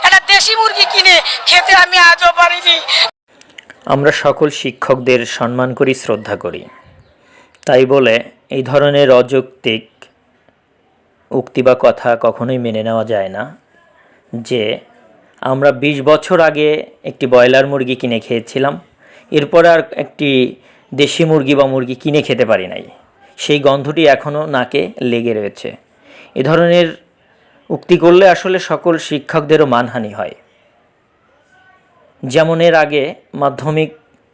একটা দেশি মুরগি কিনে খেতে আমি আজও পারিনি। আমরা সকল শিক্ষকদের সম্মান করি, শ্রদ্ধা করি। তাই বলে এই ধরনের অযৌক্তিক উক্তি বা কথা কখনোই মেনে নেওয়া যায় না যে আমরা ২০ বছর আগে একটি ব্রয়লার মুরগি কিনে খেয়েছিলাম, এরপর আর একটি দেশি মুরগি বা মুরগি কিনে খেতে পারি নাই, সেই গন্ধটি এখনও নাকে লেগে রয়েছে। এ ধরনের উক্তি করলে আসলে সকল শিক্ষকদেরও মানহানি হয়। যেমন এর আগে মাধ্যমিক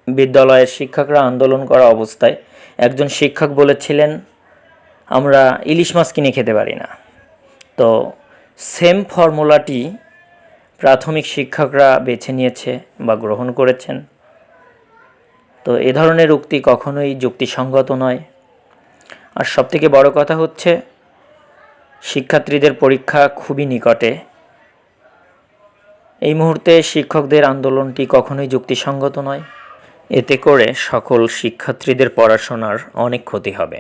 বিদ্যালয়ের শিক্ষকরা আন্দোলন করা অবস্থায় একজন শিক্ষক বলেছিলেন আমরা ইলিশ মাছ কিনে খেতে পারি না। তো সেম ফর্মুলাটি প্রাথমিক শিক্ষকরা বেছে নিয়েছে বা গ্রহণ করেছেন। তো এ ধরনের উক্তি কখনোই যুক্তিসঙ্গত নয়। আর সবথেকে বড় কথা হচ্ছে শিক্ষার্থীদের পরীক্ষা খুবই নিকটে। এই মুহূর্তে শিক্ষকদের আন্দোলনটি কখনোই যুক্তিসঙ্গত নয়। এতে করে সকল শিক্ষার্থীদের পড়াশোনার অনেক ক্ষতি হবে।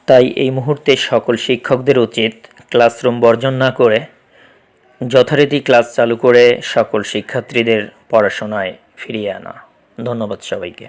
তাই এই মুহূর্তে সকল শিক্ষকদের উচিত ক্লাসরুম বর্জন না করে যথারীতি ক্লাস চালু করে সকল শিক্ষার্থীদের পড়াশোনায় ফিরিয়ে আনা। ধন্যবাদ সবাইকে।